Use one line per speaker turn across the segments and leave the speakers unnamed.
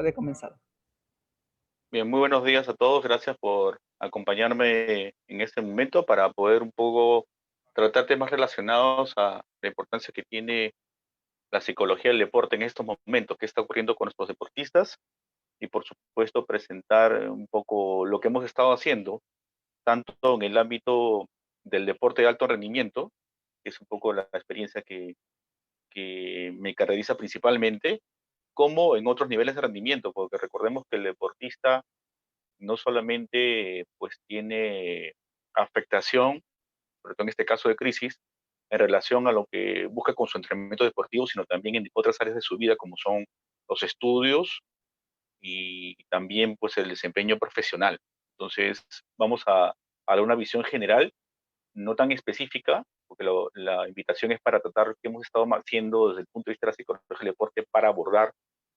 puede comenzar.
Bien, muy buenos días a todos. Gracias por acompañarme en este momento para poder un poco tratar temas relacionados a la importancia que tiene la psicología del deporte en estos momentos, qué está ocurriendo con nuestros deportistas y por supuesto presentar un poco lo que hemos estado haciendo, tanto en el ámbito del deporte de alto rendimiento, que es un poco la experiencia que me caracteriza principalmente, como en otros niveles de rendimiento, porque recordemos que el deportista no solamente pues tiene afectación, sobre todo en este caso de crisis, en relación a lo que busca con su entrenamiento deportivo, sino también en otras áreas de su vida como son los estudios y también pues el desempeño profesional. Entonces vamos a dar una visión general, no tan específica, porque la invitación es para tratar qué hemos estado haciendo desde el punto de vista de la psicología del deporte para abordar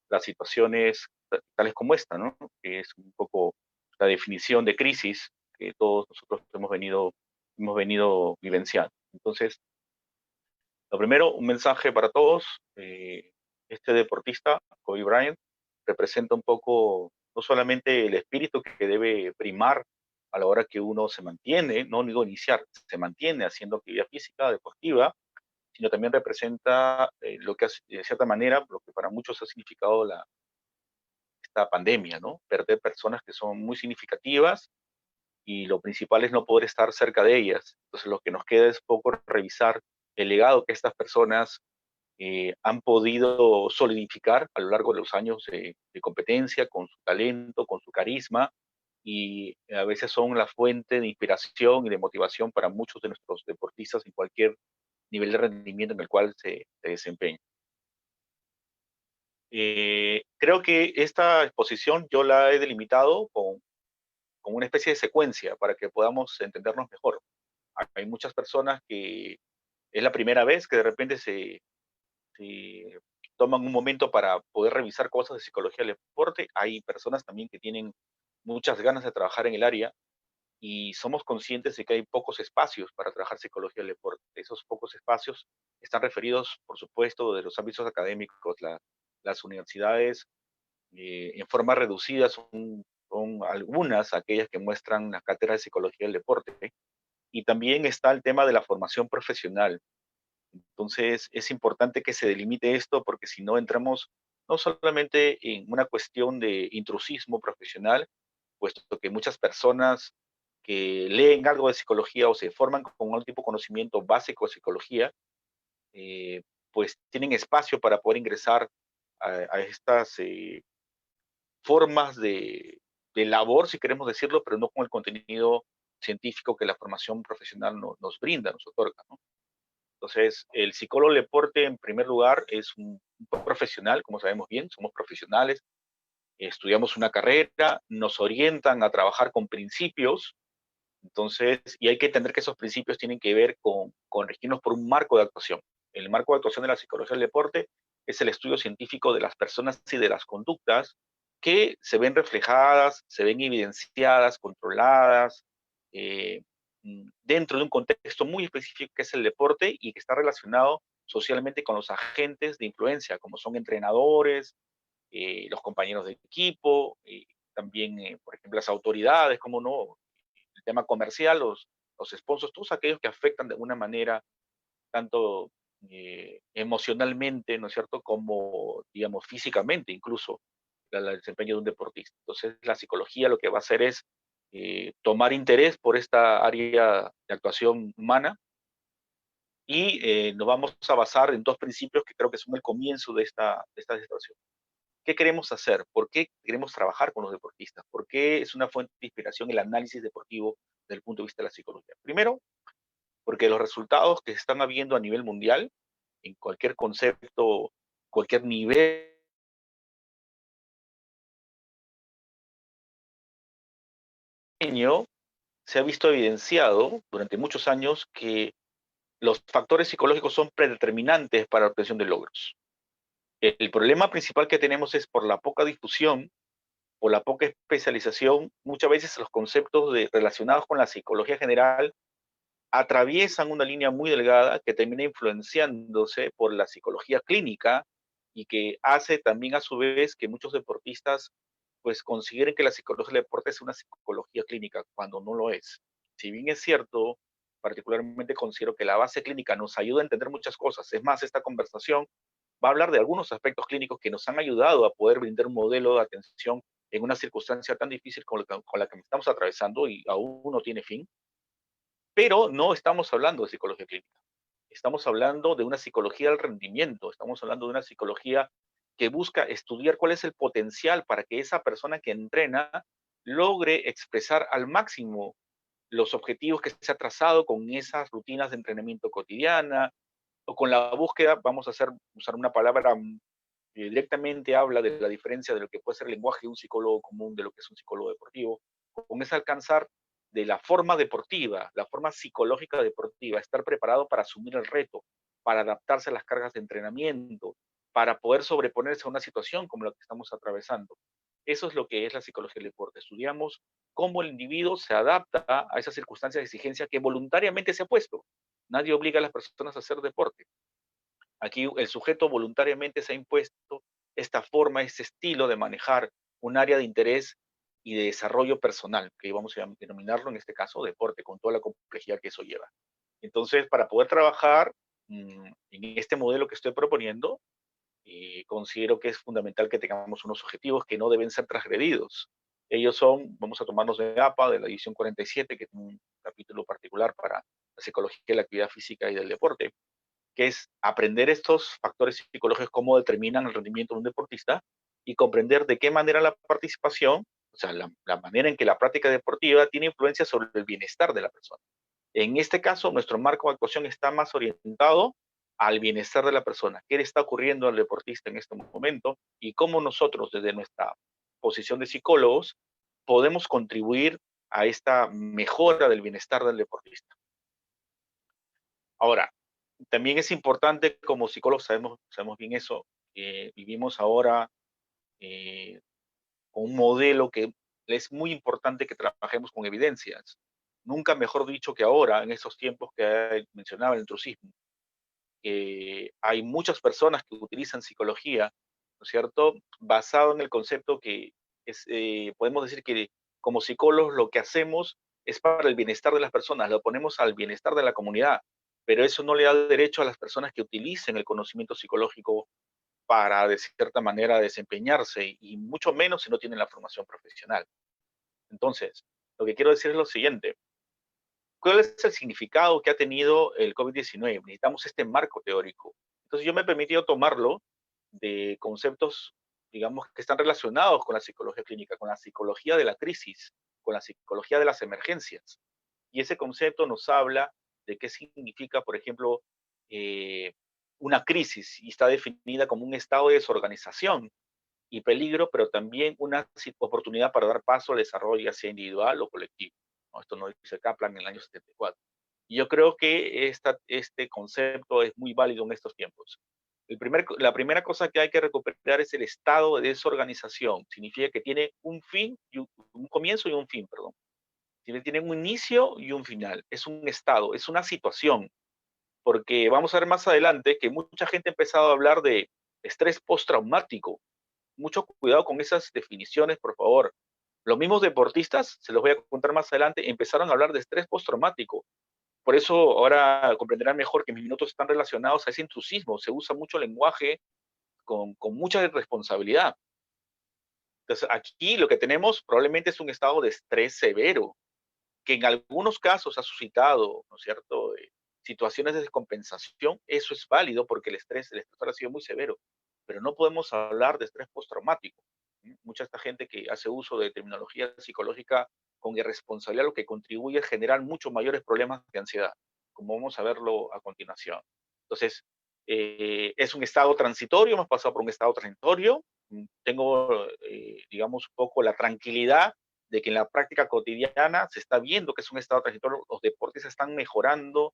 las situaciones tales como esta, ¿no? Que es un poco la definición de crisis que todos nosotros hemos venido vivenciando. Entonces, lo primero, un mensaje para todos. Este deportista, Kobe Bryant, representa un poco no solamente el espíritu que debe primar a la hora que uno se mantiene, no digo iniciar, se mantiene haciendo actividad física, deportiva, sino también representa lo que, de cierta manera, lo que para muchos ha significado esta pandemia, ¿no? Perder personas que son muy significativas y lo principal es no poder estar cerca de ellas. Entonces lo que nos queda es poco revisar el legado que estas personas han podido solidificar a lo largo de los años de competencia, con su talento, con su carisma, y a veces son la fuente de inspiración y de motivación para muchos de nuestros deportistas en cualquier nivel de rendimiento en el cual se desempeñan. Creo que esta exposición yo la he delimitado con una especie de secuencia para que podamos entendernos mejor. Hay muchas personas que es la primera vez que de repente se toman un momento para poder revisar cosas de psicología del deporte. Hay personas también que tienen muchas ganas de trabajar en el área y somos conscientes de que hay pocos espacios para trabajar psicología del deporte. Esos pocos espacios están referidos, por supuesto, de los ámbitos académicos. Las universidades en forma reducida son algunas aquellas que muestran las cátedras de psicología del deporte. Y también está el tema de la formación profesional. Entonces, es importante que se delimite esto porque si no entramos no solamente en una cuestión de intrusismo profesional, puesto que muchas personas que leen algo de psicología o se forman con algún tipo de conocimiento básico de psicología, eh, pues tienen espacio para poder ingresar a estas formas de labor, si queremos decirlo, pero no con el contenido científico que la formación profesional nos brinda, nos otorga, ¿no? Entonces, el psicólogo del deporte, en primer lugar, es un profesional, como sabemos bien, somos profesionales, estudiamos una carrera, nos orientan a trabajar con principios, entonces, y hay que entender que esos principios tienen que ver con regirnos por un marco de actuación. El marco de actuación de la psicología del deporte es el estudio científico de las personas y de las conductas que se ven reflejadas, se ven evidenciadas, controladas, eh, dentro de un contexto muy específico que es el deporte y que está relacionado socialmente con los agentes de influencia, como son entrenadores, los compañeros de equipo, también, por ejemplo, las autoridades, como no, el tema comercial, los sponsors, todos aquellos que afectan de alguna manera, tanto emocionalmente, ¿no es cierto?, como, digamos, físicamente, incluso, el desempeño de un deportista. Entonces, la psicología lo que va a hacer es tomar interés por esta área de actuación humana y nos vamos a basar en dos principios que creo que son el comienzo de esta situación. ¿Qué queremos hacer? ¿Por qué queremos trabajar con los deportistas? ¿Por qué es una fuente de inspiración el análisis deportivo desde el punto de vista de la psicología? Primero, porque los resultados que se están habiendo a nivel mundial, en cualquier concepto, cualquier nivel, se ha visto evidenciado durante muchos años que los factores psicológicos son predeterminantes para la obtención de logros. El problema principal que tenemos es por la poca difusión, por la poca especialización, muchas veces los conceptos relacionados con la psicología general atraviesan una línea muy delgada que termina influenciándose por la psicología clínica y que hace también a su vez que muchos deportistas pues consideren que la psicología del deporte es una psicología clínica, cuando no lo es. Si bien es cierto, particularmente considero que la base clínica nos ayuda a entender muchas cosas. Es más, esta conversación va a hablar de algunos aspectos clínicos que nos han ayudado a poder brindar un modelo de atención en una circunstancia tan difícil con la que estamos atravesando y aún no tiene fin, pero no estamos hablando de psicología clínica. Estamos hablando de una psicología del rendimiento, estamos hablando de una psicología que busca estudiar cuál es el potencial para que esa persona que entrena logre expresar al máximo los objetivos que se ha trazado con esas rutinas de entrenamiento cotidiana o con la búsqueda, vamos a usar una palabra que directamente habla de la diferencia de lo que puede ser el lenguaje de un psicólogo común de lo que es un psicólogo deportivo, con ese alcanzar de la forma deportiva, la forma psicológica deportiva, estar preparado para asumir el reto, para adaptarse a las cargas de entrenamiento, para poder sobreponerse a una situación como la que estamos atravesando. Eso es lo que es la psicología del deporte. Estudiamos cómo el individuo se adapta a esas circunstancias de exigencia que voluntariamente se ha puesto. Nadie obliga a las personas a hacer deporte. Aquí el sujeto voluntariamente se ha impuesto esta forma, este estilo de manejar un área de interés y de desarrollo personal, que vamos a denominarlo en este caso deporte, con toda la complejidad que eso lleva. Entonces, para poder trabajar en este modelo que estoy proponiendo, considero que es fundamental que tengamos unos objetivos que no deben ser transgredidos. Ellos son, vamos a tomarnos de APA, de la edición 47, que tiene un capítulo particular para la psicología de la actividad física y del deporte, que es aprender estos factores psicológicos, cómo determinan el rendimiento de un deportista y comprender de qué manera la participación, o sea, la manera en que la práctica deportiva tiene influencia sobre el bienestar de la persona. En este caso, nuestro marco de actuación está más orientado al bienestar de la persona, qué le está ocurriendo al deportista en este momento y cómo nosotros, desde nuestra posición de psicólogos, podemos contribuir a esta mejora del bienestar del deportista. Ahora, también es importante, como psicólogos sabemos bien eso, vivimos ahora con un modelo que es muy importante que trabajemos con evidencias. Nunca mejor dicho que ahora, en esos tiempos que mencionaba el intrusismo, hay muchas personas que utilizan psicología, ¿no es cierto?, basado en el concepto que podemos decir que como psicólogos lo que hacemos es para el bienestar de las personas, lo ponemos al bienestar de la comunidad, pero eso no le da derecho a las personas que utilicen el conocimiento psicológico para, de cierta manera, desempeñarse, y mucho menos si no tienen la formación profesional. Entonces, lo que quiero decir es lo siguiente: ¿cuál es el significado que ha tenido el COVID-19? Necesitamos este marco teórico. Entonces yo me he permitido tomarlo de conceptos, digamos, que están relacionados con la psicología clínica, con la psicología de la crisis, con la psicología de las emergencias. Y ese concepto nos habla de qué significa, por ejemplo, eh, una crisis, y está definida como un estado de desorganización y peligro, pero también una oportunidad para dar paso al desarrollo, ya sea individual o colectivo, ¿no? Esto nos dice Kaplan en el año 74. Y yo creo que este concepto es muy válido en estos tiempos. La primera cosa que hay que recuperar es el estado de desorganización. Significa que tiene un fin, un comienzo y un fin, perdón. Tiene un inicio y un final. Es un estado, es una situación. Porque vamos a ver más adelante que mucha gente ha empezado a hablar de estrés postraumático. Mucho cuidado con esas definiciones, por favor. Los mismos deportistas, se los voy a contar más adelante, empezaron a hablar de estrés postraumático. Por eso ahora comprenderán mejor que mis minutos están relacionados a ese intrusismo. Se usa mucho lenguaje con mucha irresponsabilidad. Entonces, aquí lo que tenemos probablemente es un estado de estrés severo, que en algunos casos ha suscitado, ¿no es cierto?, situaciones de descompensación. Eso es válido porque el estrés ha sido muy severo, pero no podemos hablar de estrés postraumático. Mucha esta gente que hace uso de terminología psicológica con irresponsabilidad, lo que contribuye a generar muchos mayores problemas de ansiedad, como vamos a verlo a continuación. Entonces, es un estado transitorio, hemos pasado por un estado transitorio. Tengo, digamos, un poco la tranquilidad de que en la práctica cotidiana se está viendo que es un estado transitorio. Los deportistas están mejorando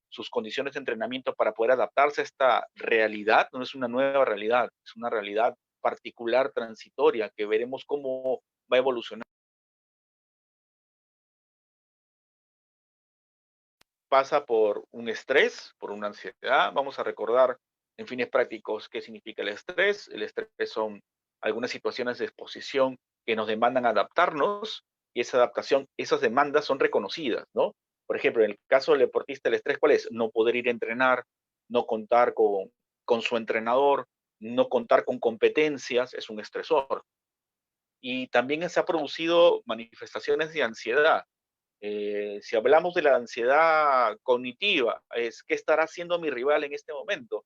sus condiciones de entrenamiento para poder adaptarse a esta realidad. No es una nueva realidad, es una realidad particular, transitoria, que veremos cómo va a evolucionar. Pasa por un estrés, por una ansiedad. Vamos a recordar En fines prácticos, ¿qué significa el estrés? El estrés son algunas situaciones de exposición que nos demandan adaptarnos y esa adaptación, esas demandas son reconocidas, ¿no? Por ejemplo, en el caso del deportista, el estrés, ¿cuál es? No poder ir a entrenar, no contar con su entrenador, no contar con competencias, es un estresor. Y también se ha producido manifestaciones de ansiedad. Si hablamos de la ansiedad cognitiva, es qué estará haciendo mi rival en este momento,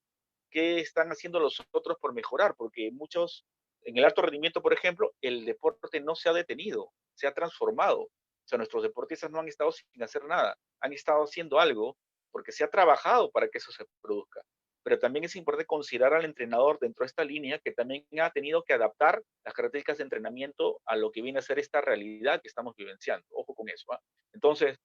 qué están haciendo los otros por mejorar, porque muchos, en el alto rendimiento, por ejemplo, el deporte no se ha detenido, se ha transformado. O sea, nuestros deportistas no han estado sin hacer nada, han estado haciendo algo porque se ha trabajado para que eso se produzca. Pero también es importante considerar al entrenador dentro de esta línea que también ha tenido que adaptar las características de entrenamiento a lo que viene a ser esta realidad que estamos vivenciando. Ojo con eso. ¿Ah? Entonces,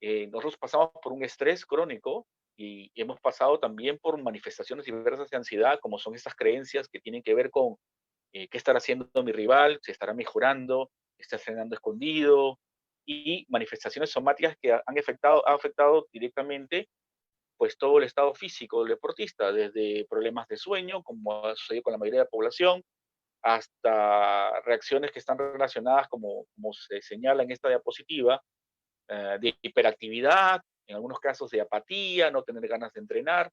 nosotros pasamos por un estrés crónico y hemos pasado también por manifestaciones diversas de ansiedad, como son estas creencias que tienen que ver con qué estará haciendo mi rival, se estará mejorando, está entrenando escondido, y manifestaciones somáticas que han afectado directamente pues todo el estado físico del deportista, desde problemas de sueño, como ha sucedido con la mayoría de la población, hasta reacciones que están relacionadas, como se señala en esta diapositiva, de hiperactividad, en algunos casos de apatía, no tener ganas de entrenar,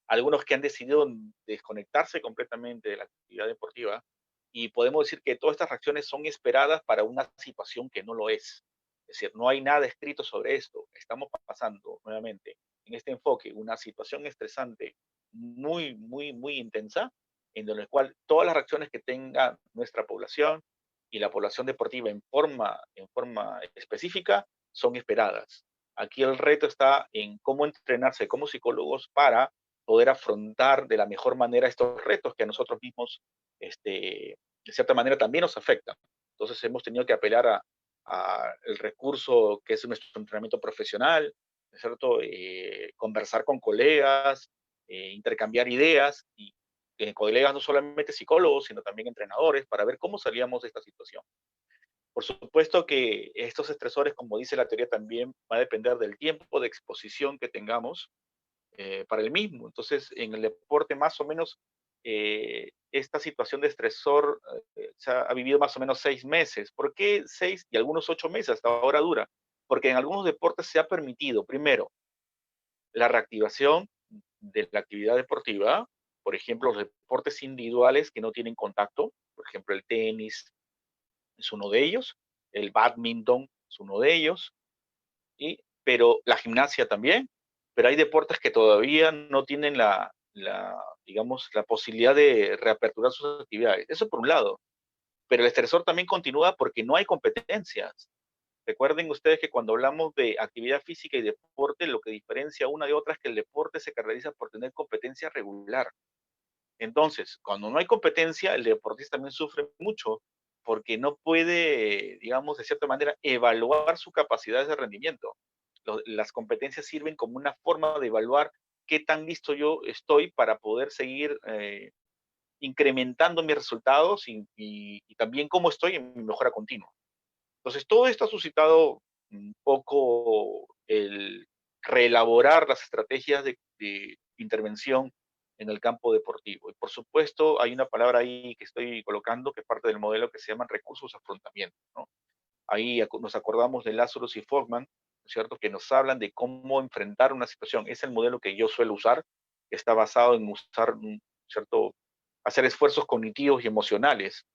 algunos que han decidido desconectarse completamente de la actividad deportiva, y podemos decir que todas estas reacciones son esperadas para una situación que no lo es. Es decir, no hay nada escrito sobre esto. Estamos pasando nuevamente en este enfoque una situación estresante muy, muy, muy intensa, en la cual todas las reacciones que tenga nuestra población y la población deportiva en forma específica son esperadas. Aquí el reto está en cómo entrenarse como psicólogos para poder afrontar de la mejor manera estos retos que a nosotros mismos, de cierta manera, también nos afectan. Entonces hemos tenido que apelar a el recurso que es nuestro entrenamiento profesional, ¿no es cierto? Conversar con colegas, intercambiar ideas, y colegas no solamente psicólogos, sino también entrenadores, para ver cómo salíamos de esta situación. Por supuesto que estos estresores, como dice la teoría, también va a depender del tiempo de exposición que tengamos para el mismo. Entonces, en el deporte más o menos esta situación de estresor se ha vivido más o menos 6 meses. ¿Por qué 6 y algunos 8 meses hasta ahora dura? Porque en algunos deportes se ha permitido, primero, la reactivación de la actividad deportiva, por ejemplo, los deportes individuales que no tienen contacto, por ejemplo, el tenis es uno de ellos, el badminton es uno de ellos, pero la gimnasia también, pero hay deportes que todavía no tienen digamos, la posibilidad de reaperturar sus actividades. Eso por un lado, pero el estresor también continúa porque no hay competencias. Recuerden ustedes que cuando hablamos de actividad física y deporte, lo que diferencia una de otra es que el deporte se caracteriza por tener competencia regular. Entonces, cuando no hay competencia, el deportista también sufre mucho porque no puede, digamos, de cierta manera, evaluar su capacidad de rendimiento. Las competencias sirven como una forma de evaluar qué tan listo yo estoy para poder seguir incrementando mis resultados y también cómo estoy en mi mejora continua. Entonces, todo esto ha suscitado un poco el reelaborar las estrategias de intervención en el campo deportivo. Y por supuesto, hay una palabra ahí que estoy colocando, que es parte del modelo que se llaman recursos de afrontamiento, ¿no? Ahí nos acordamos de Lazarus y Fogman, ¿no es cierto?, que nos hablan de cómo enfrentar una situación. Es el modelo que yo suelo usar, que está basado en usar, ¿cierto?, hacer esfuerzos cognitivos y emocionales,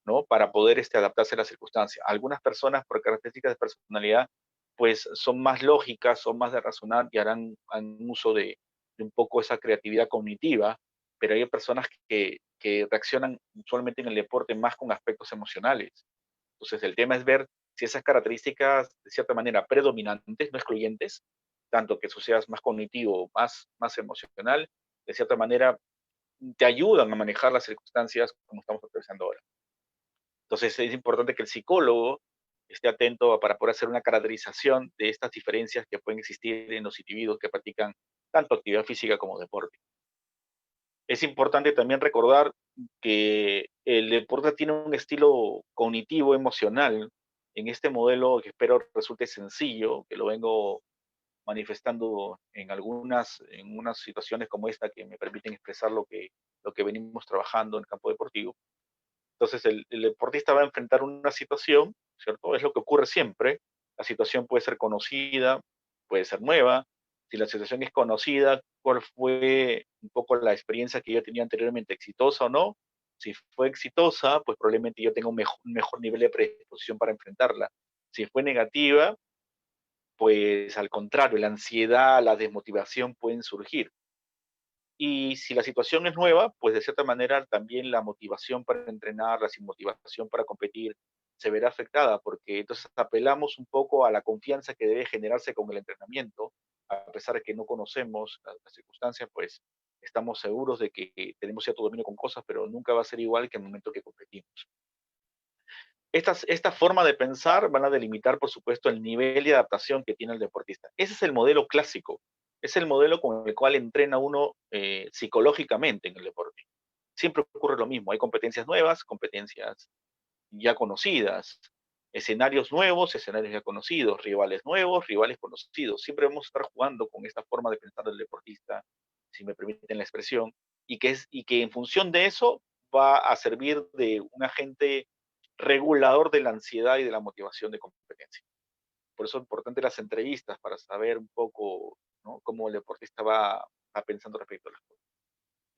¿no? Para poder adaptarse a las circunstancias. Algunas personas, por características de personalidad, pues son más lógicas, son más de razonar y harán uso de un poco esa creatividad cognitiva, pero hay personas que reaccionan usualmente en el deporte más con aspectos emocionales. Entonces, el tema es ver si esas características, de cierta manera, predominantes, no excluyentes, tanto que eso seas más cognitivo, más emocional, de cierta manera, te ayudan a manejar las circunstancias como estamos atravesando ahora. Entonces es importante que el psicólogo esté atento para poder hacer una caracterización de estas diferencias que pueden existir en los individuos que practican tanto actividad física como deporte. Es importante también recordar que el deporte tiene un estilo cognitivo, emocional. En este modelo que espero resulte sencillo, que lo vengo manifestando en unas situaciones como esta que me permiten expresar lo que venimos trabajando en el campo deportivo. Entonces el deportista va a enfrentar una situación, ¿cierto? Es lo que ocurre siempre. La situación puede ser conocida, puede ser nueva. Si la situación es conocida, ¿cuál fue un poco la experiencia que yo tenía anteriormente, exitosa o no? Si fue exitosa, pues probablemente yo tenga un mejor nivel de predisposición para enfrentarla. Si fue negativa, pues al contrario, la ansiedad, la desmotivación pueden surgir. Y si la situación es nueva, pues de cierta manera también la motivación para entrenar, la motivación para competir se verá afectada, porque entonces apelamos un poco a la confianza que debe generarse con el entrenamiento, a pesar de que no conocemos las circunstancias, pues estamos seguros de que tenemos cierto dominio con cosas, pero nunca va a ser igual que el momento que competimos. Esta forma de pensar van a delimitar, por supuesto, el nivel de adaptación que tiene el deportista. Ese es el modelo clásico, es el modelo con el cual entrena uno psicológicamente en el deporte. Siempre ocurre lo mismo, hay competencias nuevas, competencias ya conocidas, escenarios nuevos, escenarios ya conocidos, rivales nuevos, rivales conocidos. Siempre vamos a estar jugando con esta forma de pensar del deportista, si me permiten la expresión, y que en función de eso va a servir de un agente regulador de la ansiedad y de la motivación de competencia. Por eso es importante las entrevistas para saber un poco, ¿no?, cómo el deportista va pensando respecto a las cosas.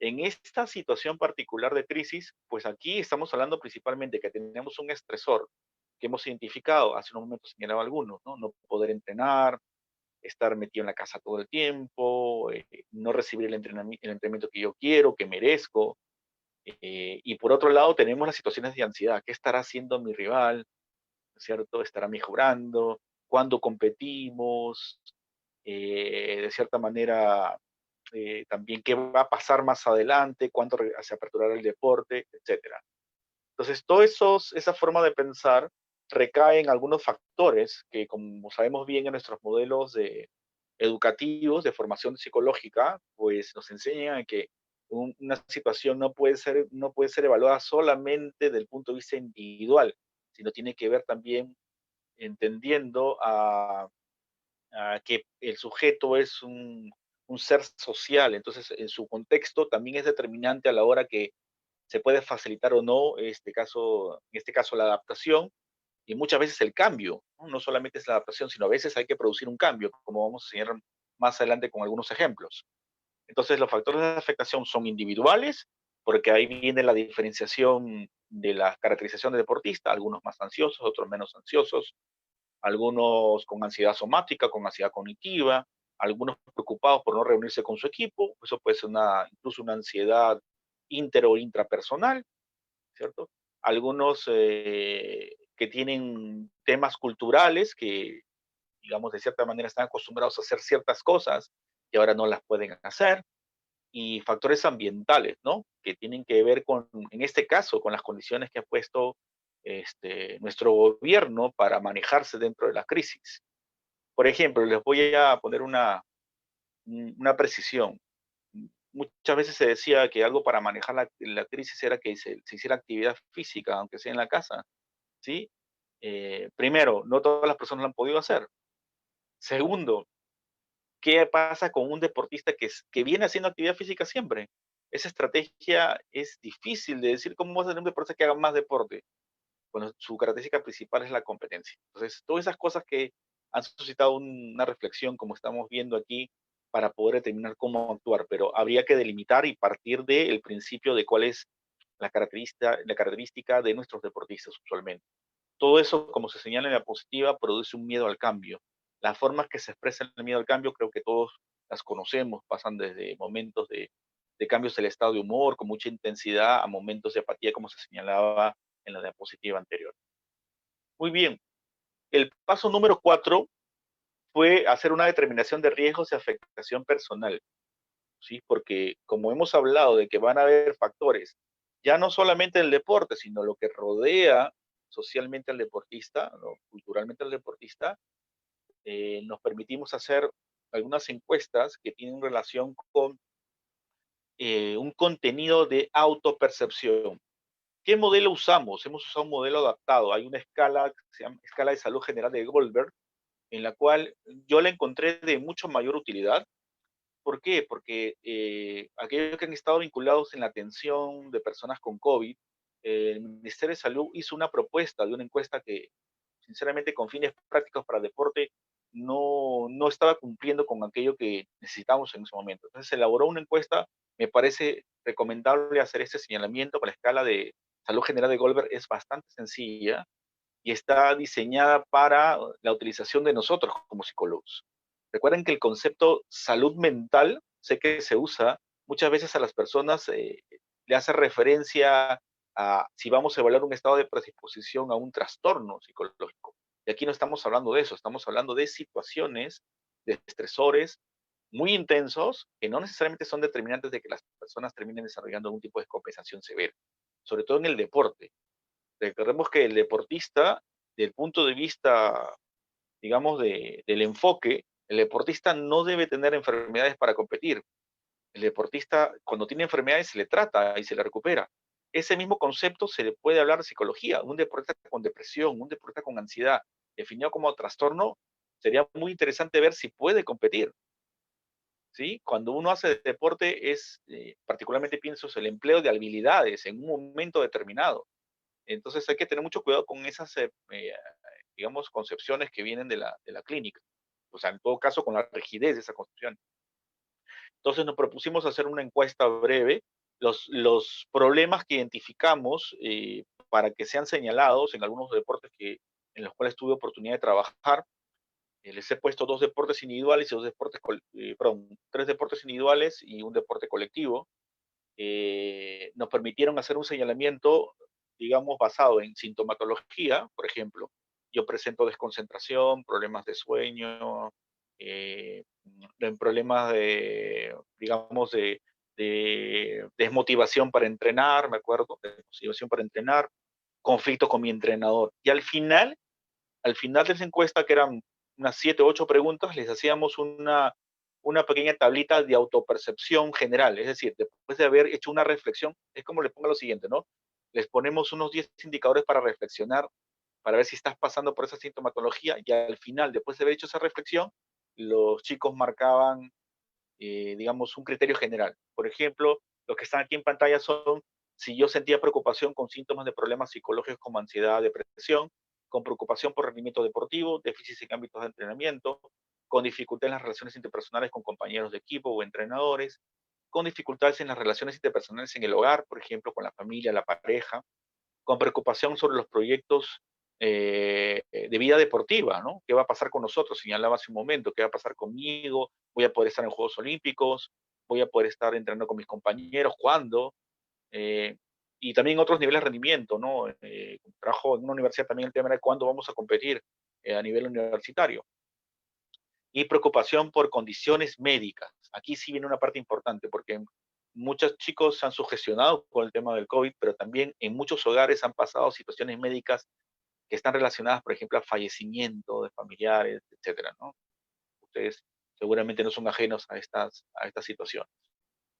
En esta situación particular de crisis, pues aquí estamos hablando principalmente que tenemos un estresor que hemos identificado, hace unos momentos señalaba algunos, ¿no? No poder entrenar, estar metido en la casa todo el tiempo, no recibir el entrenamiento que yo quiero, que merezco. Y por otro lado tenemos las situaciones de ansiedad. ¿Qué estará haciendo mi rival? ¿Cierto? ¿Estará mejorando? ¿Cuándo competimos? De cierta manera, también qué va a pasar más adelante, cuándo se aperturará el deporte, etcétera. Entonces, esa forma de pensar recae en algunos factores que, como sabemos bien en nuestros modelos educativos de formación psicológica, pues nos enseñan a que una situación no puede ser evaluada solamente desde el punto de vista individual, sino tiene que ver también entendiendo que el sujeto es un ser social, entonces en su contexto también es determinante a la hora que se puede facilitar o no, en este caso la adaptación y muchas veces el cambio, ¿no? No solamente es la adaptación, sino a veces hay que producir un cambio, como vamos a enseñar más adelante con algunos ejemplos. Entonces los factores de afectación son individuales, porque ahí viene la diferenciación de la caracterización de deportista, algunos más ansiosos, otros menos ansiosos, algunos con ansiedad somática, con ansiedad cognitiva, algunos preocupados por no reunirse con su equipo, eso puede ser incluso una ansiedad inter o intrapersonal, ¿cierto? Algunos que tienen temas culturales que, digamos, de cierta manera están acostumbrados a hacer ciertas cosas y ahora no las pueden hacer, y factores ambientales, ¿no? Que tienen que ver con, en este caso, con las condiciones que ha puesto nuestro gobierno para manejarse dentro de la crisis. Por ejemplo, les voy a poner una precisión. Muchas veces se decía que algo para manejar la crisis era que se hiciera actividad física, aunque sea en la casa, ¿sí? Primero, no todas las personas lo han podido hacer. Segundo, ¿qué pasa con un deportista que viene haciendo actividad física siempre? Esa estrategia es difícil de decir cómo vas a tener un deportista que haga más deporte cuando su característica principal es la competencia. Entonces, todas esas cosas que han suscitado una reflexión, como estamos viendo aquí, para poder determinar cómo actuar, pero habría que delimitar y partir del principio de cuál es la característica de nuestros deportistas usualmente. Todo eso, como se señala en la diapositiva, produce un miedo al cambio. Las formas que se expresan el miedo al cambio creo que todos las conocemos, pasan desde momentos de cambios del estado de humor con mucha intensidad a momentos de apatía, como se señalaba en la diapositiva anterior. Muy bien, el paso número 4 fue hacer una determinación de riesgos y afectación personal, ¿sí? Porque como hemos hablado de que van a haber factores, ya no solamente el deporte, sino lo que rodea socialmente al deportista, ¿no?, culturalmente al deportista, nos permitimos hacer algunas encuestas que tienen relación con un contenido de autopercepción. ¿Qué modelo usamos? Hemos usado un modelo adaptado. Hay una escala que se llama escala de salud general de Goldberg, en la cual yo la encontré de mucho mayor utilidad. ¿Por qué? Porque aquellos que han estado vinculados en la atención de personas con COVID, el Ministerio de Salud hizo una propuesta de una encuesta que, sinceramente, con fines prácticos para deporte, no estaba cumpliendo con aquello que necesitábamos en ese momento. Entonces se elaboró una encuesta, me parece recomendable hacer este señalamiento, para la escala de salud general de Goldberg es bastante sencilla y está diseñada para la utilización de nosotros como psicólogos. Recuerden que el concepto salud mental, sé que se usa muchas veces a las personas, le hace referencia a si vamos a evaluar un estado de predisposición a un trastorno psicológico. Y aquí no estamos hablando de eso, estamos hablando de situaciones, de estresores muy intensos que no necesariamente son determinantes de que las personas terminen desarrollando algún tipo de descompensación severa, sobre todo en el deporte. Recordemos que el deportista, del punto de vista, digamos, del enfoque, el deportista no debe tener enfermedades para competir. El deportista, cuando tiene enfermedades, se le trata y se le recupera. Ese mismo concepto se le puede hablar de psicología. Un deportista con depresión, un deportista con ansiedad, definido como trastorno, sería muy interesante ver si puede competir. ¿Sí? Cuando uno hace deporte es, particularmente pienso, el empleo de habilidades en un momento determinado. Entonces hay que tener mucho cuidado con esas, digamos, concepciones que vienen de la clínica. O sea, en todo caso, con la rigidez de esa concepción. Entonces nos propusimos hacer una encuesta breve, los problemas que identificamos para que sean señalados en algunos deportes en los cuales tuve oportunidad de trabajar. Les he puesto dos deportes individuales y perdón, tres deportes individuales y un deporte colectivo. Nos permitieron hacer un señalamiento, digamos, basado en sintomatología. Por ejemplo, yo presento desconcentración, problemas de sueño, en problemas de, digamos, de desmotivación para entrenar, me acuerdo, desmotivación para entrenar, conflicto con mi entrenador. Y al final de esa encuesta, que eran unas 7 o 8 preguntas, les hacíamos una pequeña tablita de autopercepción general. Es decir, después de haber hecho una reflexión, es como le ponga lo siguiente, ¿no? Les ponemos unos 10 indicadores para reflexionar, para ver si estás pasando por esa sintomatología, y al final, después de haber hecho esa reflexión, los chicos marcaban, digamos, un criterio general. Por ejemplo, los que están aquí en pantalla son si yo sentía preocupación con síntomas de problemas psicológicos como ansiedad, depresión, con preocupación por rendimiento deportivo, déficit en ámbitos de entrenamiento, con dificultad en las relaciones interpersonales con compañeros de equipo o entrenadores, con dificultades en las relaciones interpersonales en el hogar, por ejemplo, con la familia, la pareja, con preocupación sobre los proyectos de vida deportiva, ¿no? ¿Qué va a pasar con nosotros? Señalaba hace un momento, ¿qué va a pasar conmigo? ¿Voy a poder estar en Juegos Olímpicos? ¿Voy a poder estar entrenando con mis compañeros? ¿Cuándo? Eh, y también otros niveles de rendimiento, ¿no? Trabajo en una universidad también el tema de cuándo vamos a competir a nivel universitario. Y preocupación por condiciones médicas. Aquí sí viene una parte importante, porque muchos chicos se han sugestionado con el tema del COVID, pero también en muchos hogares han pasado situaciones médicas que están relacionadas, por ejemplo, a fallecimiento de familiares, etcétera, ¿no? Ustedes seguramente no son ajenos a estas situaciones.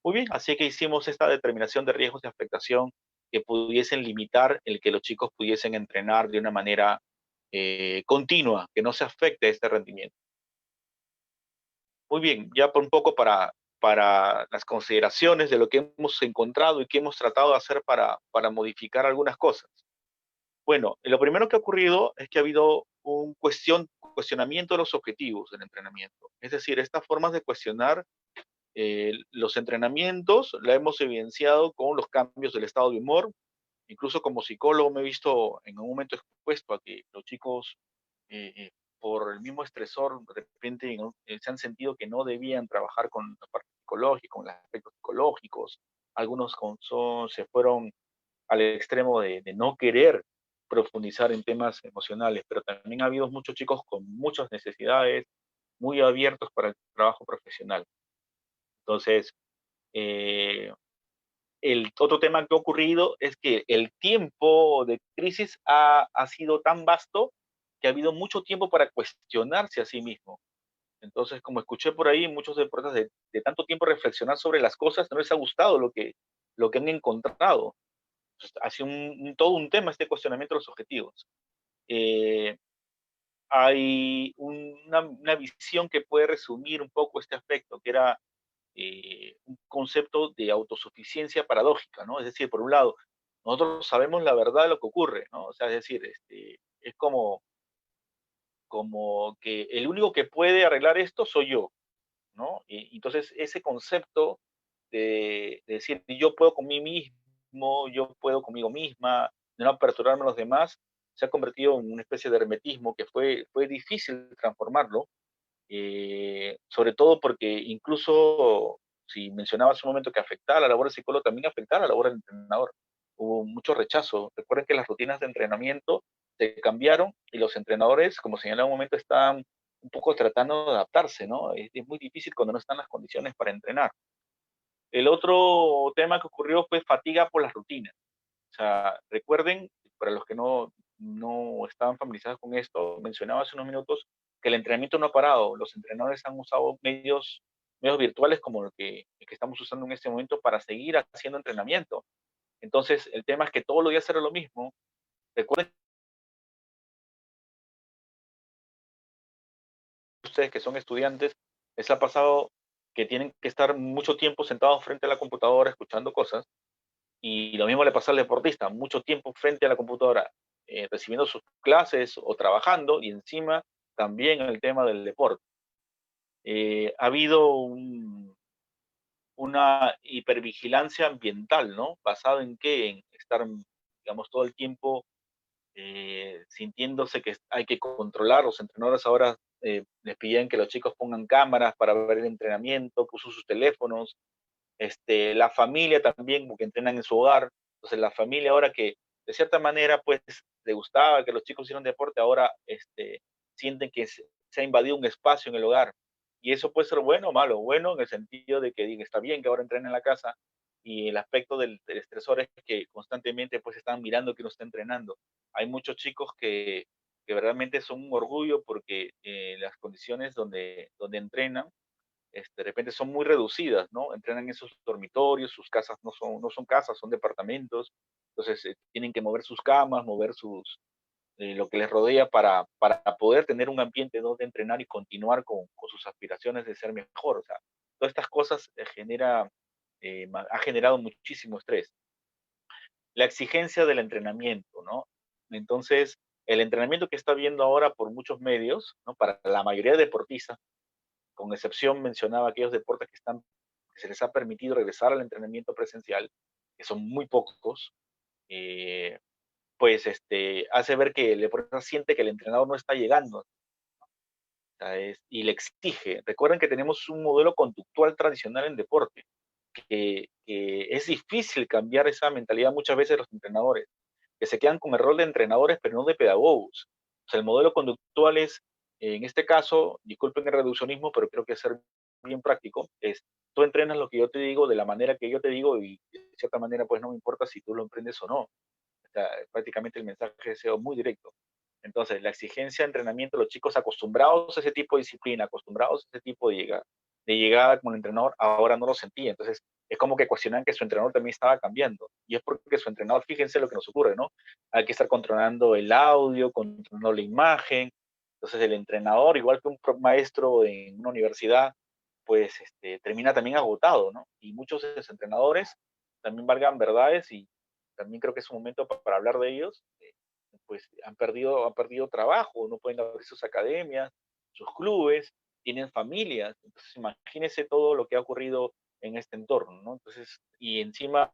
Muy bien, así que hicimos esta determinación de riesgos de afectación que pudiesen limitar el que los chicos pudiesen entrenar de una manera continua, que no se afecte este rendimiento. Muy bien, ya por un poco para las consideraciones de lo que hemos encontrado y que hemos tratado de hacer para modificar algunas cosas. Bueno, lo primero que ha ocurrido es que ha habido un cuestionamiento de los objetivos del entrenamiento. Es decir, estas formas de cuestionar los entrenamientos la hemos evidenciado con los cambios del estado de humor. Incluso como psicólogo me he visto en un momento expuesto a que los chicos, por el mismo estresor, de repente se han sentido que no debían trabajar con la parte psicológica, con los aspectos psicológicos. Algunos se fueron al extremo de no querer profundizar en temas emocionales, pero también ha habido muchos chicos con muchas necesidades, muy abiertos para el trabajo profesional. Entonces, eh, el otro tema que ha ocurrido es que el tiempo de crisis ha sido tan vasto que ha habido mucho tiempo para cuestionarse a sí mismo. Entonces, como escuché por ahí, muchos deportistas de tanto tiempo reflexionar sobre las cosas, no les ha gustado lo que han encontrado. Entonces, ha sido todo un tema este cuestionamiento de los objetivos. Eh, hay una visión que puede resumir un poco este aspecto, que era un concepto de autosuficiencia paradójica, ¿no? Es decir, por un lado, nosotros sabemos la verdad de lo que ocurre, ¿no? O sea, es decir, es como que el único que puede arreglar esto soy yo, ¿no? Y entonces ese concepto de decir yo puedo con mí mismo, yo puedo conmigo misma, de no aperturarme a los demás, se ha convertido en una especie de hermetismo que fue difícil transformarlo, sobre todo porque incluso si mencionaba hace un momento que afectaba a la labor del psicólogo, también afectaba a la labor del entrenador. Hubo mucho rechazo. Recuerden que las rutinas de entrenamiento se cambiaron y los entrenadores, como señalaba un momento, estaban un poco tratando de adaptarse, ¿no? Es muy difícil cuando no están las condiciones para entrenar. El otro tema que ocurrió fue fatiga por las rutinas. O sea, recuerden, para los que no estaban familiarizados con esto, mencionaba hace unos minutos que el entrenamiento no ha parado. Los entrenadores han usado medios virtuales como el que estamos usando en este momento para seguir haciendo entrenamiento. Entonces, el tema es que todos los días era lo mismo. Recuerden ustedes que son estudiantes, les ha pasado que tienen que estar mucho tiempo sentados frente a la computadora escuchando cosas. Y lo mismo le pasa al deportista, mucho tiempo frente a la computadora, recibiendo sus clases o trabajando, y encima también el tema del deporte. Ha habido una hipervigilancia ambiental, ¿no? ¿Basado en qué? En estar, digamos, todo el tiempo sintiéndose que hay que controlar. Los entrenadores ahora les piden que los chicos pongan cámaras para ver el entrenamiento, que usen sus teléfonos, la familia también, porque entrenan en su hogar. Entonces, la familia ahora que de cierta manera, pues, le gustaba que los chicos hicieran deporte, ahora sienten que se ha invadido un espacio en el hogar. Y eso puede ser bueno o malo. Bueno, en el sentido de que diga, está bien que ahora entrenen en la casa, y el aspecto del estresor es que constantemente pues están mirando que uno está entrenando. Hay muchos chicos que realmente son un orgullo porque las condiciones donde entrenan de repente son muy reducidas, ¿no? Entrenan en esos dormitorios, sus casas no son casas, son departamentos, entonces tienen que mover sus camas, mover lo que les rodea para poder tener un ambiente donde entrenar y continuar con sus aspiraciones de ser mejor. O sea, todas estas cosas ha generado muchísimo estrés. La exigencia del entrenamiento, ¿no? Entonces, el entrenamiento que está viendo ahora por muchos medios, ¿no? Para la mayoría de deportistas, con excepción mencionaba aquellos deportes que se les ha permitido regresar al entrenamiento presencial, que son muy pocos, eh, pues hace ver que el deportista siente que el entrenador no está llegando, y le exige. Recuerden que tenemos un modelo conductual tradicional en deporte, que es difícil cambiar esa mentalidad muchas veces de los entrenadores, que se quedan con el rol de entrenadores, pero no de pedagogos. O sea, el modelo conductual es, en este caso, disculpen el reduccionismo, pero creo que es ser bien práctico, es tú entrenas lo que yo te digo de la manera que yo te digo y de cierta manera pues no me importa si tú lo emprendes o no. O sea, prácticamente el mensaje es muy directo. Entonces, la exigencia de entrenamiento, los chicos acostumbrados a ese tipo de disciplina, acostumbrados a ese tipo de llegada como el entrenador, ahora no lo sentía. Entonces, es como que cuestionan que su entrenador también estaba cambiando. Y es porque su entrenador, fíjense lo que nos ocurre, ¿no? Hay que estar controlando el audio, controlando la imagen. Entonces, el entrenador, igual que un maestro en una universidad, pues termina también agotado, ¿no? Y muchos de los entrenadores también valgan verdades, y también creo que es un momento para hablar de ellos, pues han perdido trabajo, no pueden abrir sus academias, sus clubes, tienen familias. Entonces, imagínense todo lo que ha ocurrido en este entorno, ¿no? Entonces, y encima,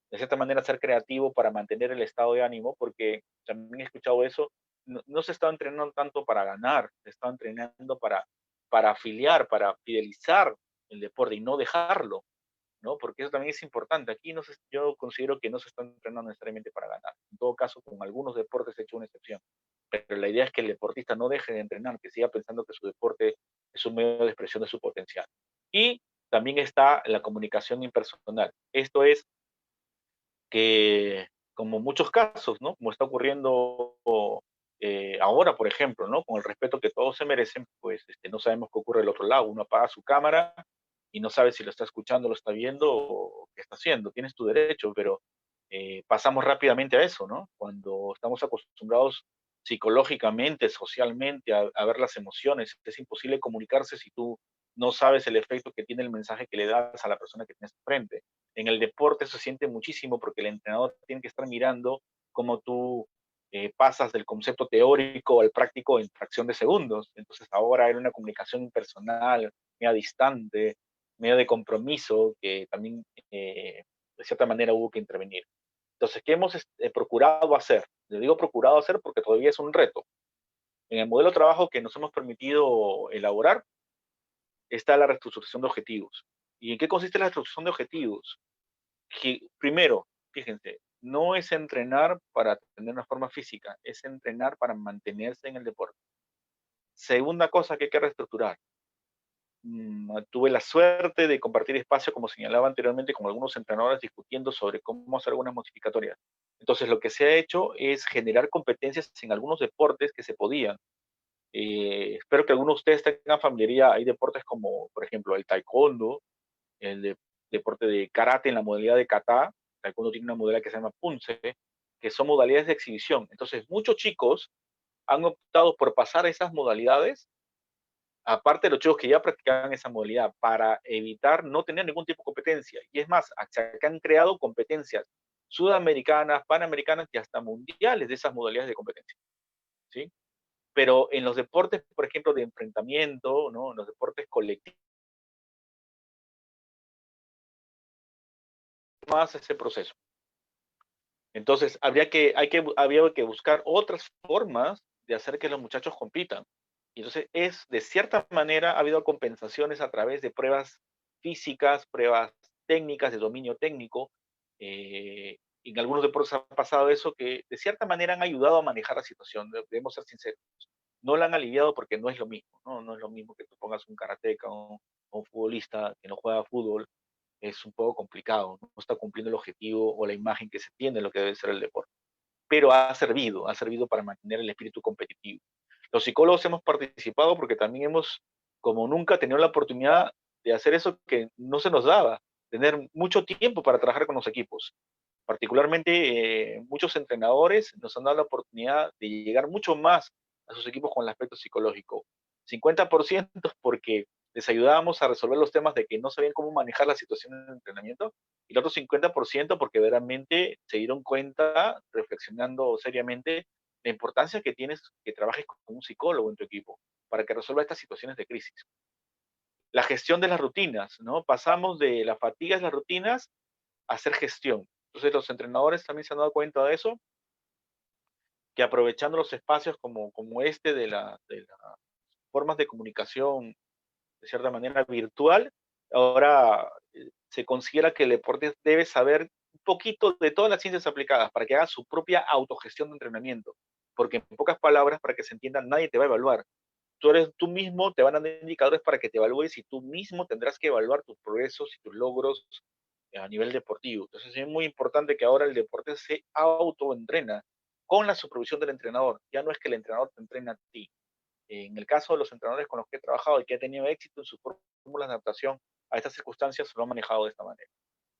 de cierta manera, ser creativo para mantener el estado de ánimo, porque también he escuchado eso, no se está entrenando tanto para ganar, se está entrenando para afiliar, para fidelizar el deporte y no dejarlo, ¿no? Porque eso también es importante. Aquí yo considero que no se está entrenando necesariamente para ganar. En todo caso, con algunos deportes he hecho una excepción. Pero la idea es que el deportista no deje de entrenar, que siga pensando que su deporte es un medio de expresión de su potencial. Y también está la comunicación impersonal. Esto es que, como muchos casos, ¿no? Como está ocurriendo ahora, por ejemplo, ¿no? Con el respeto que todos se merecen, pues no sabemos qué ocurre del otro lado. Uno apaga su cámara y no sabe si lo está escuchando, lo está viendo o qué está haciendo. Tienes tu derecho, pero pasamos rápidamente a eso, ¿no? Cuando estamos acostumbrados psicológicamente, socialmente, a ver las emociones. Es imposible comunicarse si tú no sabes el efecto que tiene el mensaje que le das a la persona que tienes frente. En el deporte se siente muchísimo porque el entrenador tiene que estar mirando cómo tú pasas del concepto teórico al práctico en fracción de segundos. Entonces ahora hay una comunicación impersonal, media distante, medio de compromiso, que también de cierta manera hubo que intervenir. Entonces, ¿qué hemos procurado hacer? Le digo procurado hacer porque todavía es un reto. En el modelo de trabajo que nos hemos permitido elaborar está la reestructuración de objetivos. ¿Y en qué consiste la reestructuración de objetivos? Que, primero, fíjense, no es entrenar para tener una forma física, es entrenar para mantenerse en el deporte. Segunda cosa que hay que reestructurar. Tuve la suerte de compartir espacio, como señalaba anteriormente, con algunos entrenadores discutiendo sobre cómo hacer algunas modificatorias. Entonces, lo que se ha hecho es generar competencias en algunos deportes que se podían. Espero que algunos de ustedes tengan familiaridad. Hay deportes como, por ejemplo, el taekwondo, deporte de karate en la modalidad de kata. Taekwondo tiene una modalidad que se llama punce, que son modalidades de exhibición. Entonces, muchos chicos han optado por pasar esas modalidades, aparte de los chicos que ya practicaban esa modalidad, para evitar no tener ningún tipo de competencia. Y es más, se han creado competencias sudamericanas, panamericanas y hasta mundiales de esas modalidades de competencia, ¿sí? Pero en los deportes, por ejemplo, de enfrentamiento, ¿no? En los deportes colectivos, más ese proceso. Entonces, había que buscar otras formas de hacer que los muchachos compitan. Y entonces, de cierta manera, ha habido compensaciones a través de pruebas físicas, pruebas técnicas, de dominio técnico. En algunos deportes ha pasado eso, que de cierta manera han ayudado a manejar la situación, debemos ser sinceros. No la han aliviado porque no es lo mismo, ¿no? No es lo mismo que tú pongas un karateca o un futbolista que no juega fútbol, es un poco complicado, no está cumpliendo el objetivo o la imagen que se tiene de lo que debe ser el deporte. Pero ha servido para mantener el espíritu competitivo. Los psicólogos hemos participado porque también hemos, como nunca, tenido la oportunidad de hacer eso que no se nos daba, tener mucho tiempo para trabajar con los equipos. Particularmente, muchos entrenadores nos han dado la oportunidad de llegar mucho más a sus equipos con el aspecto psicológico. 50% porque les ayudábamos a resolver los temas de que no sabían cómo manejar la situación en el entrenamiento, y el otro 50% porque verdaderamente se dieron cuenta, reflexionando seriamente, la importancia que tienes que trabajes con un psicólogo en tu equipo para que resuelva estas situaciones de crisis. La gestión de las rutinas, ¿no? Pasamos de la fatiga de las rutinas a hacer gestión. Entonces los entrenadores también se han dado cuenta de eso, que aprovechando los espacios como este de las formas de comunicación, de cierta manera virtual, ahora se considera que el deporte debe saber un poquito de todas las ciencias aplicadas para que haga su propia autogestión de entrenamiento. Porque en pocas palabras, para que se entienda, nadie te va a evaluar. Tú mismo, te van a dar indicadores para que te evalúes y tú mismo tendrás que evaluar tus progresos y tus logros a nivel deportivo. Entonces es muy importante que ahora el deporte se autoentrena con la supervisión del entrenador. Ya no es que el entrenador te entrena a ti. En el caso de los entrenadores con los que he trabajado y que he tenido éxito en sus fórmulas de adaptación a estas circunstancias, lo han manejado de esta manera.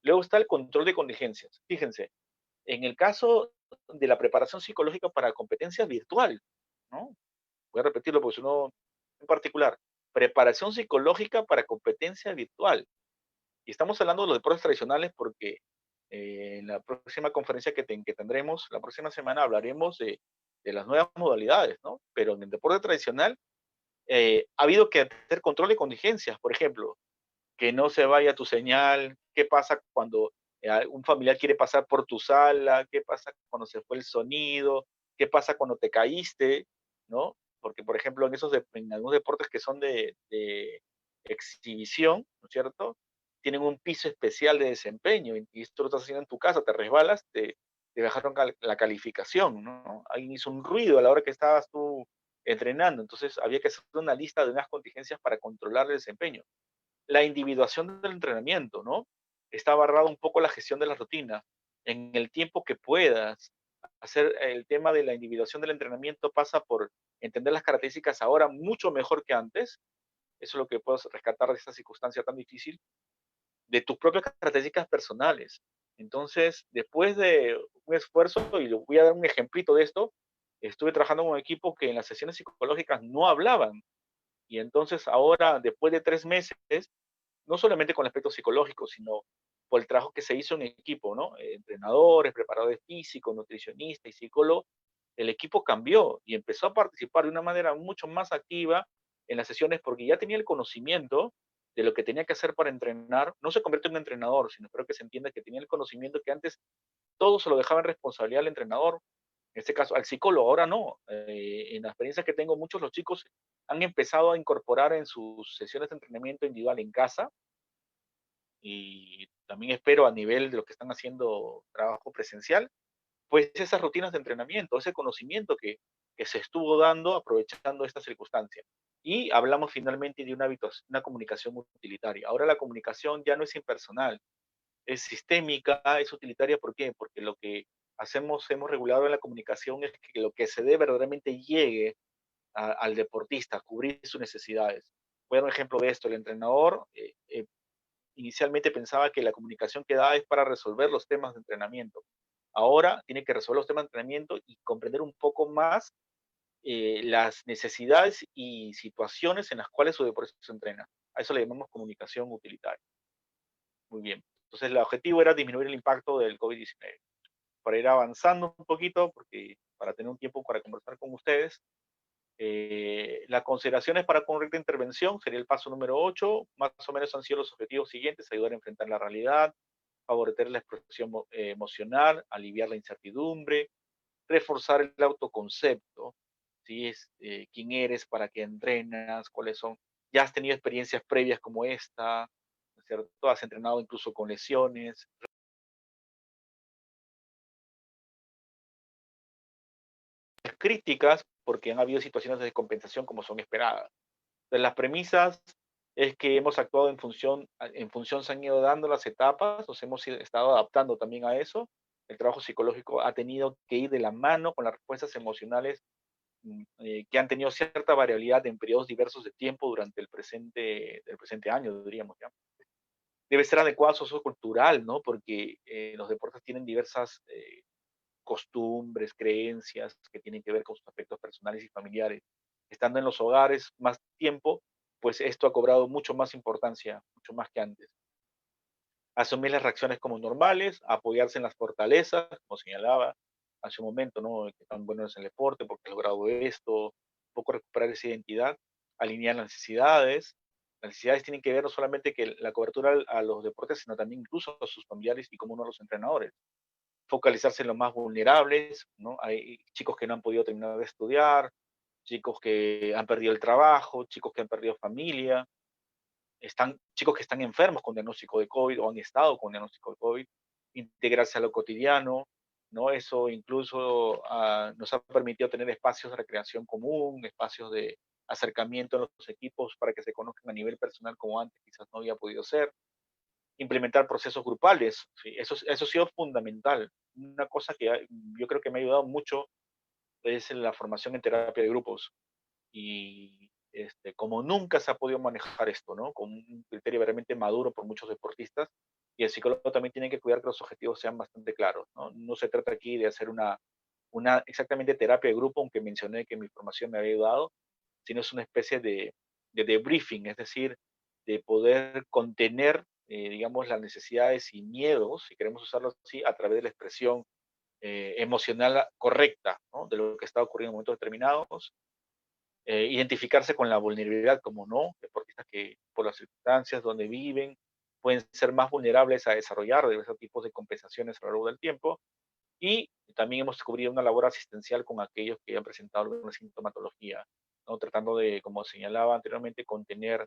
Luego está el control de contingencias. Fíjense, en el caso de la preparación psicológica para competencia virtual, ¿no? Voy a repetirlo porque si no, en particular, preparación psicológica para competencia virtual. Y estamos hablando de los deportes tradicionales porque en la próxima conferencia que tendremos, la próxima semana, hablaremos de las nuevas modalidades, ¿no? Pero en el deporte tradicional ha habido que hacer control de contingencias, por ejemplo, que no se vaya tu señal, qué pasa cuando un familiar quiere pasar por tu sala, qué pasa cuando se fue el sonido, qué pasa cuando te caíste, ¿no? Porque, por ejemplo, en algunos deportes que son de exhibición, ¿no es cierto? Tienen un piso especial de desempeño y esto lo estás haciendo en tu casa, te resbalas, te bajaron la calificación, ¿no? Alguien hizo un ruido a la hora que estabas tú entrenando, entonces había que hacer una lista de unas contingencias para controlar el desempeño. La individuación del entrenamiento, ¿no? Está barrada un poco la gestión de la rutina. En el tiempo que puedas hacer el tema de la individuación del entrenamiento pasa por entender las características ahora mucho mejor que antes. Eso es lo que puedo rescatar de esta circunstancia tan difícil, de tus propias características personales. Entonces, después de un esfuerzo, y le voy a dar un ejemplito de esto, estuve trabajando con un equipo que en las sesiones psicológicas no hablaban. Y entonces ahora, después de 3 meses, no solamente con el aspecto psicológico, sino por el trabajo que se hizo en equipo, ¿no? Entrenadores, preparadores físicos, nutricionistas y psicólogos, el equipo cambió y empezó a participar de una manera mucho más activa en las sesiones porque ya tenía el conocimiento de lo que tenía que hacer para entrenar. No se convierte en un entrenador, sino espero que se entienda que tenía el conocimiento que antes todo se lo dejaba en responsabilidad al entrenador, en este caso al psicólogo, ahora no. En la experiencia que tengo, muchos de los chicos han empezado a incorporar en sus sesiones de entrenamiento individual en casa y también espero a nivel de los que están haciendo trabajo presencial, pues esas rutinas de entrenamiento, ese conocimiento que se estuvo dando aprovechando esta circunstancia. Y hablamos finalmente de una comunicación utilitaria. Ahora la comunicación ya no es impersonal, es sistémica, es utilitaria. ¿Por qué? Porque lo que hemos regulado en la comunicación es que lo que se dé verdaderamente llegue al deportista, a cubrir sus necesidades. Voy a dar un ejemplo de esto. El entrenador inicialmente pensaba que la comunicación que da es para resolver los temas de entrenamiento. Ahora tiene que resolver los temas de entrenamiento y comprender un poco más las necesidades y situaciones en las cuales su deportista se entrena. A eso le llamamos comunicación utilitaria. Muy bien. Entonces, el objetivo era disminuir el impacto del COVID-19. Para ir avanzando un poquito, porque para tener un tiempo para conversar con ustedes, las consideraciones para correcta intervención sería el paso número 8. Más o menos han sido los objetivos siguientes: ayudar a enfrentar la realidad, favorecer la expresión emocional, aliviar la incertidumbre, reforzar el autoconcepto, ¿sí? Quién eres, para qué entrenas, cuáles son, ya has tenido experiencias previas como esta, ¿no es cierto? Has entrenado incluso con lesiones, críticas, porque han habido situaciones de descompensación como son esperadas. Entonces, las premisas es que hemos actuado en función se han ido dando las etapas, nos hemos estado adaptando también a eso. El trabajo psicológico ha tenido que ir de la mano con las respuestas emocionales que han tenido cierta variabilidad en periodos diversos de tiempo durante el presente año, diríamos ya. Debe ser adecuado sociocultural, ¿no? Porque los deportes tienen diversas costumbres, creencias que tienen que ver con sus aspectos personales y familiares. Estando en los hogares más tiempo, pues esto ha cobrado mucho más importancia, mucho más que antes. Asumir las reacciones como normales, apoyarse en las fortalezas, como señalaba hace un momento, ¿no? Que están buenos en el deporte porque he logrado esto, un poco recuperar esa identidad, alinear las necesidades. Las necesidades tienen que ver no solamente que la cobertura a los deportes, sino también incluso a sus familiares y como uno de los entrenadores. Focalizarse en los más vulnerables, ¿no? Hay chicos que no han podido terminar de estudiar, chicos que han perdido el trabajo, chicos que han perdido familia, chicos que están enfermos con diagnóstico de COVID o han estado con diagnóstico de COVID, integrarse a lo cotidiano, ¿no? Eso incluso nos ha permitido tener espacios de recreación común, espacios de acercamiento en los equipos para que se conozcan a nivel personal como antes quizás no había podido ser. Implementar procesos grupales, ¿sí? Eso ha sido fundamental. Una cosa que yo creo que me ha ayudado mucho es la formación en terapia de grupos y como nunca se ha podido manejar esto, ¿no? Con un criterio realmente maduro por muchos deportistas, y el psicólogo también tiene que cuidar que los objetivos sean bastante claros, ¿no? No se trata aquí de hacer una exactamente terapia de grupo, aunque mencioné que mi formación me había ayudado, sino es una especie de debriefing, es decir, de poder contener, digamos, las necesidades y miedos, si queremos usarlo así, a través de la expresión emocional correcta, ¿no? De lo que está ocurriendo en momentos determinados, identificarse con la vulnerabilidad, como no, deportistas que por las circunstancias donde viven pueden ser más vulnerables a desarrollar diversos tipos de compensaciones a lo largo del tiempo. Y también hemos descubierto una labor asistencial con aquellos que han presentado alguna sintomatología, ¿no? Tratando de, como señalaba anteriormente, contener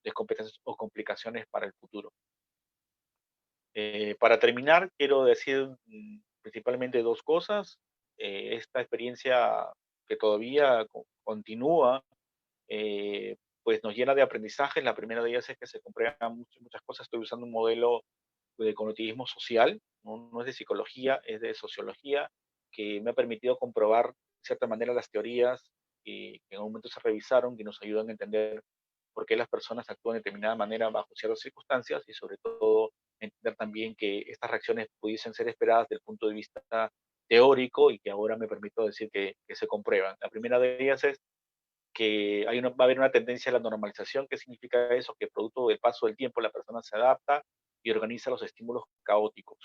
descompensaciones o complicaciones para el futuro. Para terminar, quiero decir principalmente dos cosas. Esta experiencia que todavía continúa, eh, pues nos llena de aprendizajes. La primera de ellas es que se comprueban muchas cosas. Estoy usando un modelo de cognitivismo social, no es de psicología, es de sociología, que me ha permitido comprobar de cierta manera las teorías que en un momento se revisaron, que nos ayudan a entender por qué las personas actúan de determinada manera bajo ciertas circunstancias y sobre todo entender también que estas reacciones pudiesen ser esperadas desde el punto de vista teórico y que ahora me permito decir que se comprueban. La primera de ellas es que va a haber una tendencia a la normalización. ¿Qué significa eso? Que producto del paso del tiempo la persona se adapta y organiza los estímulos caóticos.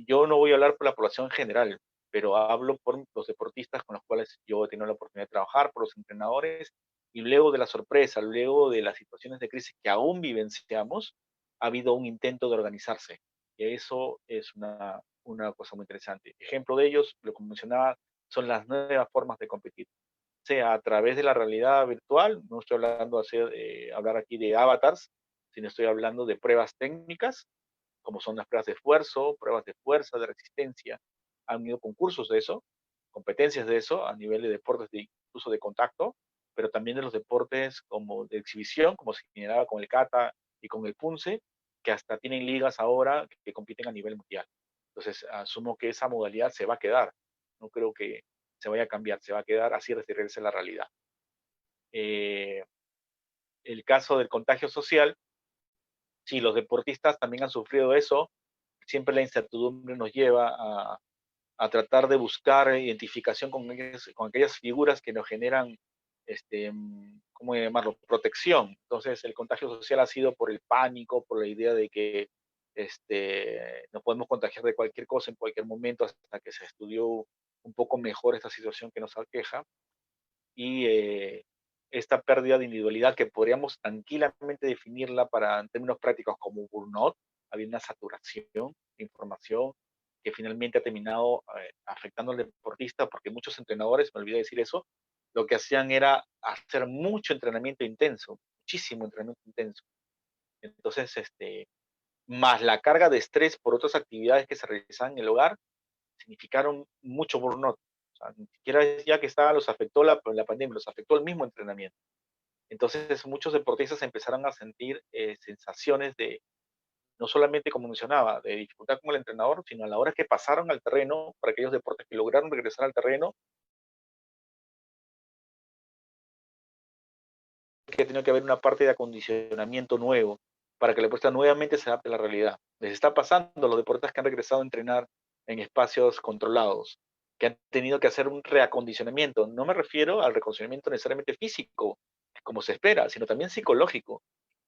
Yo no voy a hablar por la población en general, pero hablo por los deportistas con los cuales yo he tenido la oportunidad de trabajar, por los entrenadores, y luego de la sorpresa, luego de las situaciones de crisis que aún vivenciamos, ha habido un intento de organizarse. Y eso es una cosa muy interesante. Ejemplo de ellos, lo que mencionaba, son las nuevas formas de competir, sea a través de la realidad virtual, no estoy hablando de hablar aquí de avatars, sino estoy hablando de pruebas técnicas, como son las pruebas de esfuerzo, pruebas de fuerza, de resistencia. Han habido concursos de eso, competencias de eso, a nivel de deportes incluso de contacto, pero también de los deportes como de exhibición, como se generaba con el kata y con el punce, que hasta tienen ligas ahora que compiten a nivel mundial. Entonces, asumo que esa modalidad se va a quedar. No creo que se vaya a cambiar, se va a quedar así, regrese a la realidad. Eh, el caso del contagio social, sí, los deportistas también han sufrido eso. Siempre la incertidumbre nos lleva a tratar de buscar identificación con aquellas figuras que nos generan, ¿cómo llamarlo?, protección. Entonces, el contagio social ha sido por el pánico, por la idea de que nos podemos contagiar de cualquier cosa en cualquier momento, hasta que se estudió un poco mejor esta situación que nos aqueja. Y esta pérdida de individualidad que podríamos tranquilamente definirla en términos prácticos como burnout, había una saturación de información que finalmente ha terminado afectando al deportista, porque muchos entrenadores, me olvidé decir eso, lo que hacían era hacer mucho entrenamiento intenso, muchísimo entrenamiento intenso. Entonces, más la carga de estrés por otras actividades que se realizaban en el hogar, significaron mucho burnout. O sea, ni siquiera es ya que los afectó la pandemia, los afectó el mismo entrenamiento. Entonces, muchos deportistas empezaron a sentir sensaciones de, no solamente como mencionaba, de dificultad con el entrenador, sino a la hora que pasaron al terreno, para aquellos deportes que lograron regresar al terreno, que tiene que haber una parte de acondicionamiento nuevo, para que la deportista nuevamente se adapte a la realidad. Les está pasando a los deportistas que han regresado a entrenar en espacios controlados, que han tenido que hacer un reacondicionamiento. No me refiero al reacondicionamiento necesariamente físico, como se espera, sino también psicológico.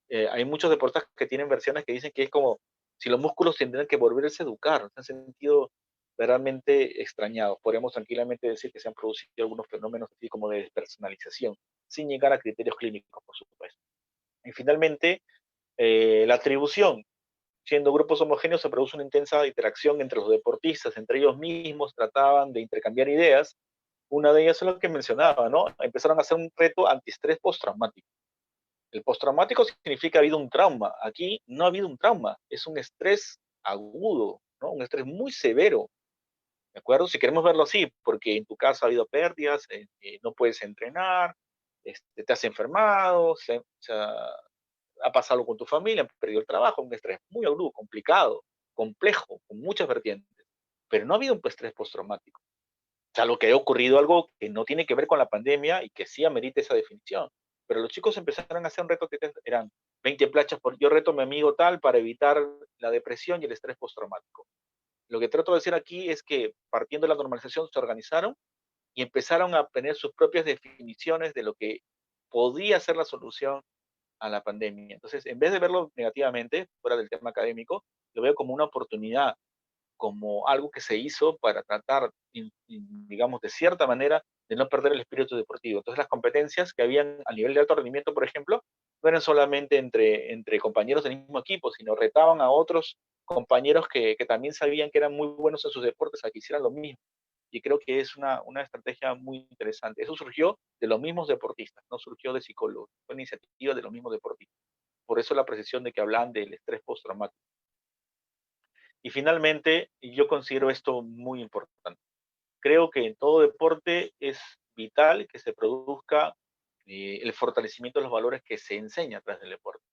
Hay muchos deportistas que tienen versiones que dicen que es como si los músculos tendrían que volverse a educar, se han sentido verdaderamente extrañados. Podríamos tranquilamente decir que se han producido algunos fenómenos así como de despersonalización, sin llegar a criterios clínicos, por supuesto. Y finalmente, la atribución. Siendo grupos homogéneos se produce una intensa interacción entre los deportistas, entre ellos mismos trataban de intercambiar ideas. Una de ellas es lo que mencionaba, ¿no? Empezaron a hacer un reto antiestrés postraumático. El postraumático significa que ha habido un trauma. Aquí no ha habido un trauma, es un estrés agudo, ¿no? Un estrés muy severo, ¿de acuerdo? Si queremos verlo así, porque en tu casa ha habido pérdidas, no puedes entrenar, te has enfermado, ha pasado con tu familia, has perdido el trabajo, un estrés muy agudo, complicado, complejo, con muchas vertientes. Pero no ha habido un estrés postraumático. O sea, lo que ha ocurrido algo que no tiene que ver con la pandemia y que sí amerita esa definición. Pero los chicos empezaron a hacer un reto que eran 20 planchas por yo reto a mi amigo tal para evitar la depresión y el estrés postraumático. Lo que trato de decir aquí es que partiendo de la normalización se organizaron y empezaron a tener sus propias definiciones de lo que podía ser la solución a la pandemia. Entonces, en vez de verlo negativamente, fuera del tema académico, lo veo como una oportunidad, como algo que se hizo para tratar, digamos, de cierta manera, de no perder el espíritu deportivo. Entonces, las competencias que habían a nivel de alto rendimiento, por ejemplo, no eran solamente entre compañeros del mismo equipo, sino retaban a otros compañeros que también sabían que eran muy buenos en sus deportes a que hicieran lo mismo. Y creo que es una estrategia muy interesante. Eso surgió de los mismos deportistas, no surgió de psicólogos, fue una iniciativa de los mismos deportistas. Por eso la precisión de que hablan del estrés postraumático. Y finalmente, yo considero esto muy importante. Creo que en todo deporte es vital que se produzca el fortalecimiento de los valores que se enseña a través del deporte.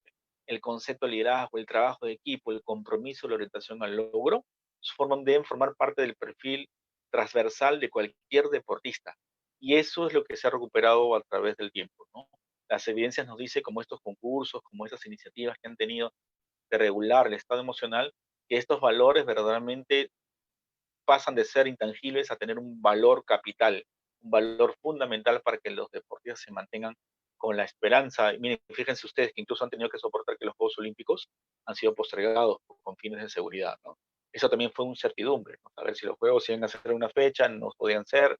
El concepto de liderazgo, el trabajo de equipo, el compromiso, la orientación al logro, deben formar parte del perfil transversal de cualquier deportista. Y eso es lo que se ha recuperado a través del tiempo, ¿no? Las evidencias nos dicen, como estos concursos, como estas iniciativas que han tenido de regular el estado emocional, que estos valores verdaderamente pasan de ser intangibles a tener un valor capital, un valor fundamental para que los deportistas se mantengan con la esperanza. Y miren, fíjense ustedes que incluso han tenido que soportar que los Juegos Olímpicos han sido postergados con fines de seguridad, ¿no? Eso también fue una incertidumbre, ¿no? A ver si los Juegos iban a ser una fecha, no podían ser.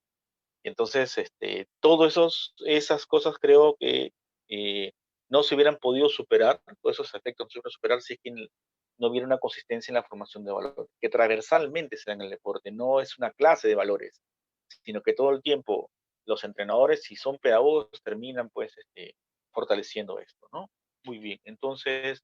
Y entonces, todas esas cosas creo que eh, no se hubieran podido superar, todos esos efectos no se hubieran superar si es que no hubiera una consistencia en la formación de valores, que transversalmente se da en el deporte, no es una clase de valores, sino que todo el tiempo los entrenadores, si son pedagogos, terminan pues fortaleciendo esto, ¿no? Muy bien, entonces